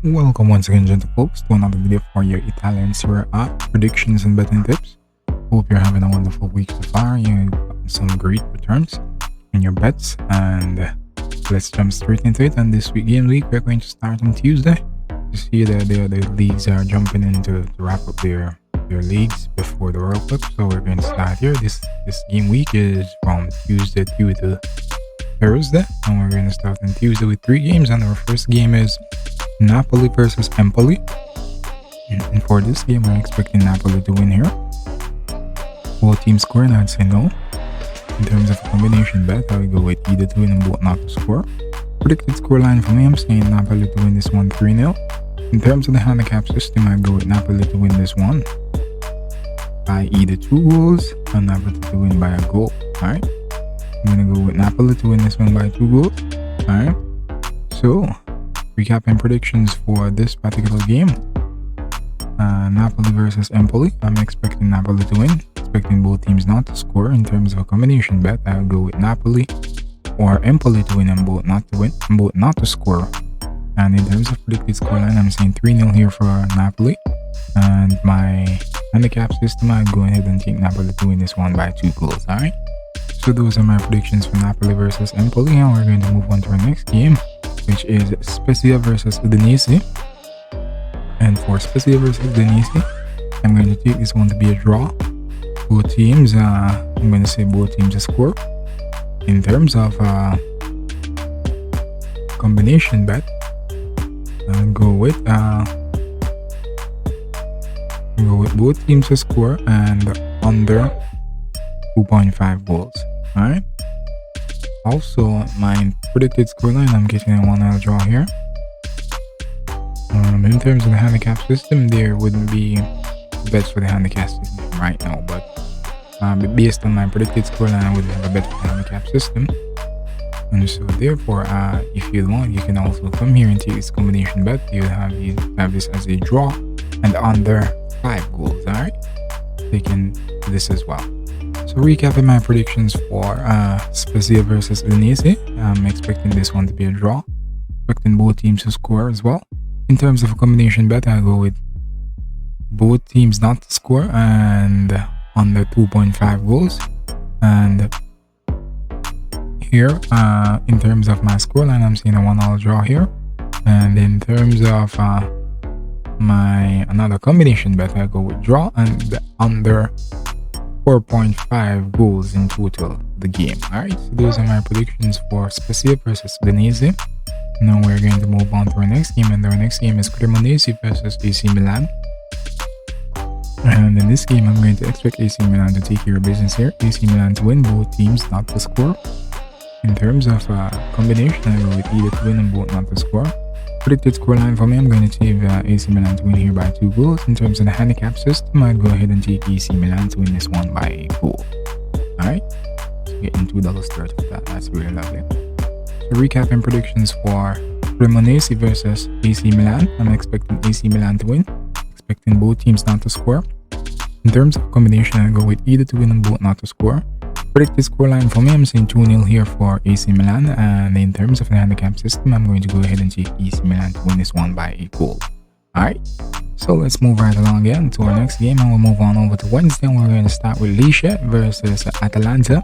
Welcome once again, gentle folks, to another video for your Italian Serie A predictions and betting tips. Hope you're having a wonderful week so far. You got some great returns in your bets, and let's jump straight into it. And this game week, we're going to start on Tuesday. You see the leagues are jumping in to wrap up their leagues before the World Cup. So we're going to start here. This game week is from Tuesday to Thursday, and we're going to start on Tuesday with 3 games. And our first game is Napoli versus Empoli, and for this game we're expecting Napoli to win here. Both teams score, and I'd say no. In terms of a combination bet, I would go with either to win and both not to score. Predicted scoreline for me, I'm saying Napoli to win this one 3-0. In terms of the handicap system, I'd go with Napoli to win this one by either 2 goals and Napoli to win by a goal. Alright, I'm gonna go with Napoli to win this one by 2 goals. Alright, so recapping predictions for this particular game. Napoli versus Empoli. I'm expecting Napoli to win. Expecting both teams not to score. In terms of a combination bet, I'll go with Napoli or Empoli to win and both not to win and both not to score. And in terms of predicted scoreline, I'm saying 3-0 here for Napoli. And my handicap system, I'll go ahead and take Napoli to win this one by 2 goals. Alright. So those are my predictions for Napoli versus Empoli, and we're going to move on to our next game, which is Spezia versus Udinese. And for Spezia versus Udinese, I'm going to take this one to be a draw. Both teams, I'm going to say both teams to score. In terms of combination bet, I'll go with both teams to score and under 2.5 goals. Alright. Also, my predicted scoreline, I'm getting a 1-0 draw here. In terms of the handicap system, there wouldn't be bets for the handicap system right now, but based on my predicted scoreline, I would have a bet for the handicap system. And so therefore, if you want, you can also come here and take this combination bet. You have this as a draw and under 5 goals. Alright, taking this as well. So recapping my predictions for Spezia versus Udinese, I'm expecting this one to be a draw. Expecting both teams to score as well. In terms of a combination bet, I'll go with both teams not to score and under 2.5 goals. And here, in terms of my scoreline, I'm seeing a 1-1 draw here. And in terms of my another combination bet, I'll go with draw and under 4.5 goals in total the game. Alright, so those are my predictions for Spezia versus Udinese. Now we're going to move on to our next game, and our next game is Cremonese versus AC Milan. And in this game, I'm going to expect AC Milan to take care of business here. AC Milan to win, both teams not to score. In terms of combination, I go with either to win and both not to score. Predicted scoreline for me, I'm going to take AC Milan to win here by 2 goals. In terms of the handicap system, I'll go ahead and take AC Milan to win this one by a goal. Alright, so getting $2.30 for that. That's really lovely. So recapping predictions for Cremonese versus AC Milan, I'm expecting AC Milan to win. Expecting both teams not to score. In terms of combination, I'll go with either to win and both not to score. Predicted scoreline for me, I'm saying 2-0 here for AC Milan, and in terms of the handicap system, I'm going to go ahead and take AC Milan to win this one by a goal. Alright, so let's move right along again to our next game, and we'll move on over to Wednesday. We're going to start with Lecce versus Atalanta.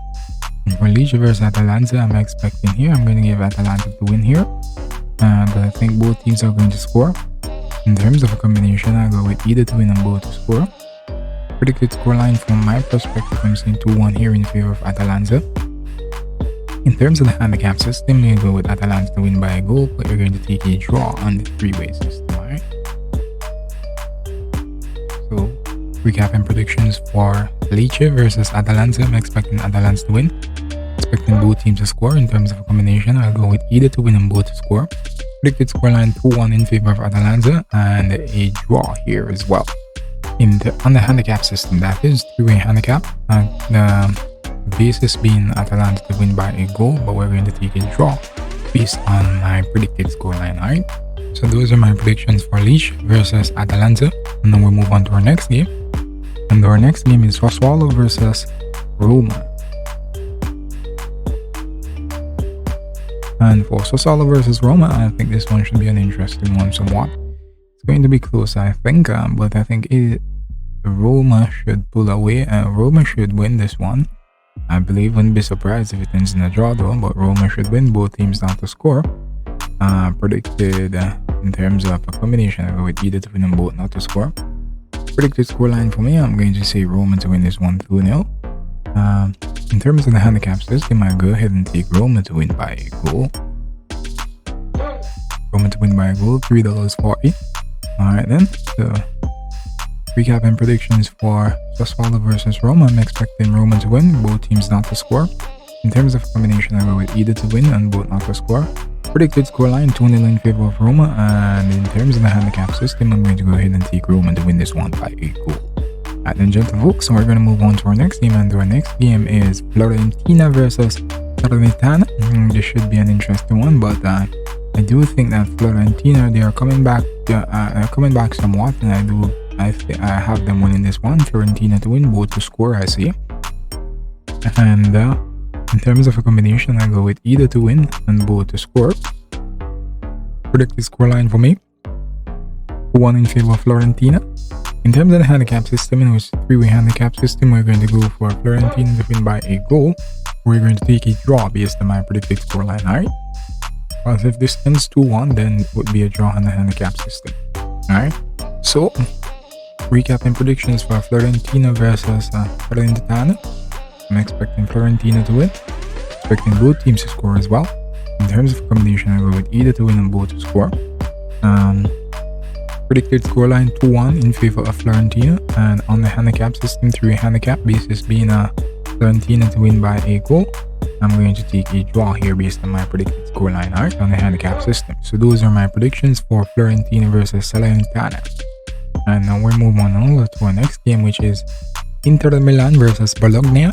And for Lecce versus Atalanta, I'm expecting here, I'm going to give Atalanta to win here, but I think both teams are going to score. In terms of a combination, I'll go with either to win and both to score. Predicted scoreline from my perspective, I'm saying 2-1 here in favor of Atalanta. In terms of the handicap system, you go with Atalanta to win by a goal, but you're going to take a draw on the 3-way system. Alright. So recapping predictions for Lecce versus Atalanta, I'm expecting Atalanta to win. Expecting both teams to score. In terms of a combination, I'll go with either to win and both to score. Predicted scoreline 2-1 in favor of Atalanta and a draw here as well. On the handicap system, that is 3-way handicap, and the basis being Atalanta to win by a goal, but we're going to take a draw based on my predicted scoreline. Alright, so those are my predictions for Lecce versus Atalanta, and then we'll move on to our next game. And our next game is Sassuolo versus Roma. And for Sassuolo versus Roma, I think this one should be an interesting one somewhat. It's going to be close, I think, but I think Roma should pull away. Roma should win this one. I believe. Wouldn't be surprised if it ends in a draw though, but Roma should win. Both teams not to score. Predicted in terms of a combination, I go with either to win and both not to score. Predicted scoreline for me, I'm going to say Roma to win this one 2-0. In terms of the handicap system, I go ahead and take Roma to win by a goal. Roma to win by a goal, $3.40. Alright then, so recap and predictions for Sassuolo versus Roma. I'm expecting Roma to win, both teams not to score. In terms of combination, I go with either to win and both not to score. Predicted scoreline 2-0 in favor of Roma, and in terms of the handicap system, I'm going to go ahead and take Roma to win this one by a goal. Alright then, gentlefolks, so we're going to move on to our next game, and our next game is Fiorentina versus Salernitana. This should be an interesting one, but I do think that Fiorentina, they are coming back somewhat, and I have them winning this one. Fiorentina to win, both to score, I see. And in terms of a combination, I go with either to win and both to score. Predicted scoreline for me, 1 in favor of Fiorentina. In terms of the handicap system, in which three-way handicap system, we're going to go for Fiorentina to win by a goal. We're going to take a draw based on my predicted scoreline, alright? Because if this ends 2-1, then it would be a draw on the handicap system. Alright? So, recapping predictions for Fiorentina versus Salernitana. I'm expecting Fiorentina to win. Expecting both teams to score as well. In terms of combination, I go with either to win and both to score. Predicted scoreline 2-1 in favor of Fiorentina, and on the handicap system, three handicap basis being Fiorentina to win by a goal. I'm going to take a draw here based on my predicted scoreline on the handicap system. So those are my predictions for Fiorentina versus Salernitana. And now we're moving on over to our next game, which is Inter Milan versus Bologna.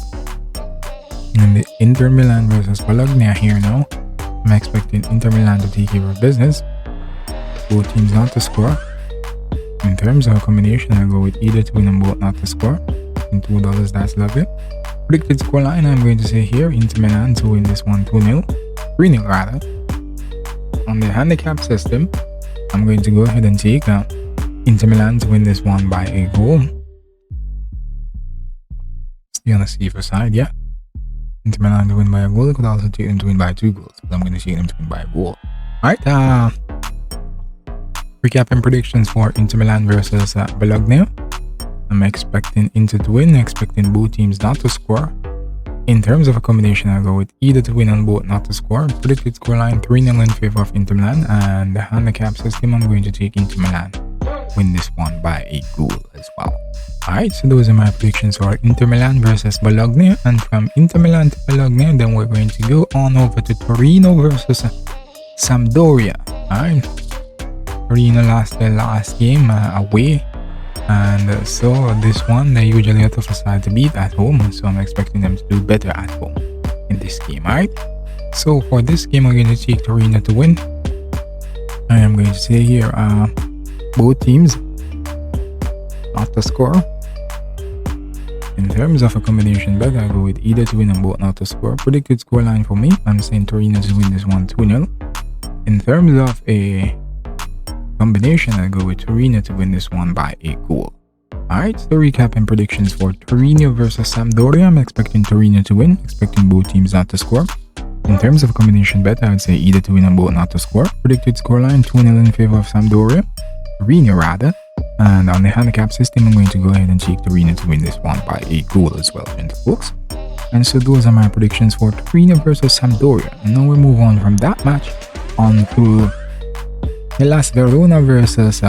And the Inter Milan versus Bologna here now. I'm expecting Inter Milan to take care of business. Both teams not to score. In terms of a combination, I go with either to win and both not to score. And $2, that's lovely. Predicted scoreline, I'm going to say here, Inter Milan to win this one 2-0. 3-0 rather. On the handicap system, I'm going to go ahead and take Inter Milan to win this one by a goal. Stay on the safer side, yeah. Inter Milan to win by a goal. I could also take them to win by 2 goals, but I'm going to take them to win by a goal. Alright, recapping predictions for Inter Milan versus Bologna. I'm expecting Inter to win, expecting both teams not to score. In terms of a combination, I go with either to win and both not to score. Predicted scoreline 3-0 in favor of Inter Milan, and the handicap system, I'm going to take Inter Milan win this one by a goal as well. Alright, so those are my predictions for Inter Milan versus Bologna, and from Inter Milan to Bologna, then we're going to go on over to Torino versus Sampdoria. Alright, Torino lost their last game away, and so this one, they're usually a tougher side to beat at home, so I'm expecting them to do better at home in this game. Alright, so for this game, I'm going to take Torino to win. I am going to say here, both teams not to score. In terms of a combination bet, I go with either to win and both not to score. Predicted scoreline for me, I'm saying Torino to win this one 2-0. In terms of a combination, I go with Torino to win this one by a goal. Alright, so recapping predictions for Torino versus Sampdoria. I'm expecting Torino to win, expecting both teams not to score. In terms of a combination bet, I would say either to win and both not to score. Predicted scoreline 2-0 in favor of Sampdoria. Torino rather. And on the handicap system, I'm going to go ahead and take Torino to win this one by a goal as well, gentlefolks. And so those are my predictions for Torino versus Sampdoria. And now we move on from that match on to Hellas Verona versus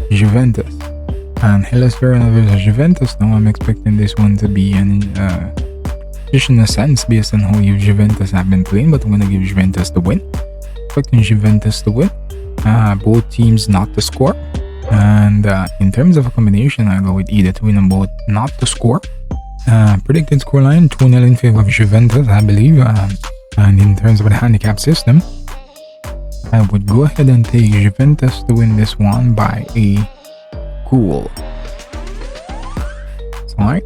Juventus. And Hellas Verona versus Juventus, now I'm expecting this one to be an just in a sense based on how Juventus have been playing, but I'm going to give Juventus the win. Expecting Juventus to win. Both teams not to score. And in terms of a combination, I go with either to win and both not to score. Predicted scoreline 2-0 in favor of Juventus, I believe. And in terms of the handicap system, I would go ahead and take Juventus to win this one by a goal. So, alright.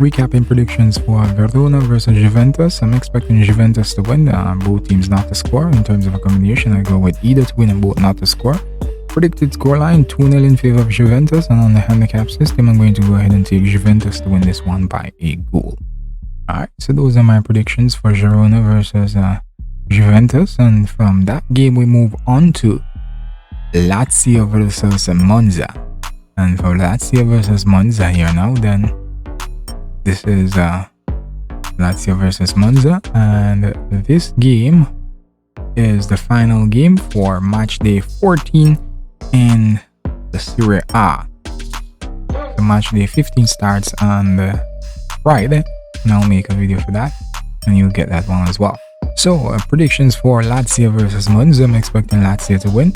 Recapping predictions for Verona versus Juventus. I'm expecting Juventus to win. Both teams not to score. In terms of a combination, I go with either to win and both not to score. predicted scoreline 2-0 in favor of Juventus, and on the handicap system, I'm going to go ahead and take Juventus to win this one by a goal. Alright, so those are my predictions for Girona versus Juventus, and from that game we move on to Lazio versus Monza. And for Lazio versus Monza here now, then this is Lazio versus Monza, and this game is the final game for match day 14 in the Serie A. The match day 15 starts on Friday, and I'll make a video for that, and you'll get that one as well. So predictions for Lazio versus Monza. I'm expecting Lazio to win.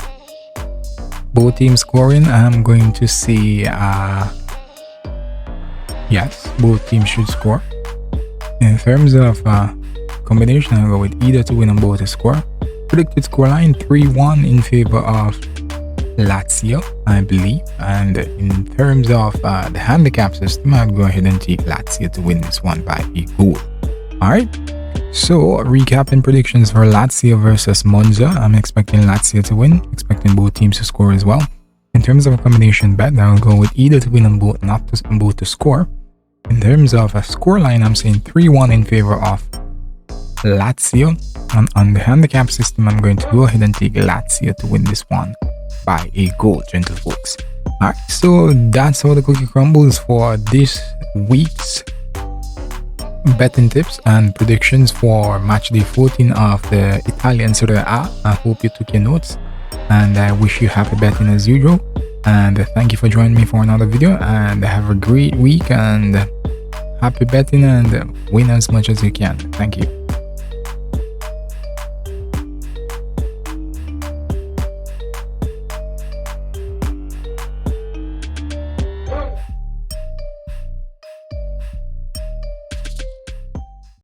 Both teams scoring. I'm going to say yes, both teams should score. In terms of combination, I'll go with either to win and both to score. Predicted scoreline 3-1 in favor of Lazio, I believe. And in terms of the handicap system, I'll go ahead and take Lazio to win this one by a goal. Alright, so recapping predictions for Lazio versus Monza. I'm expecting Lazio to win, expecting both teams to score as well. In terms of a combination bet, I'll go with either to win and both to score. In terms of a scoreline, I'm saying 3-1 in favor of Lazio. And on the handicap system, I'm going to go ahead and take Lazio to win this one by a goal, gentle folks. Alright, so that's how the cookie crumbles for this week's betting tips and predictions for match day 14 of the Italian Serie A. I hope you took your notes, and I wish you happy betting as usual. And thank you for joining me for another video, and have a great week, and happy betting, and win as much as you can. Thank you.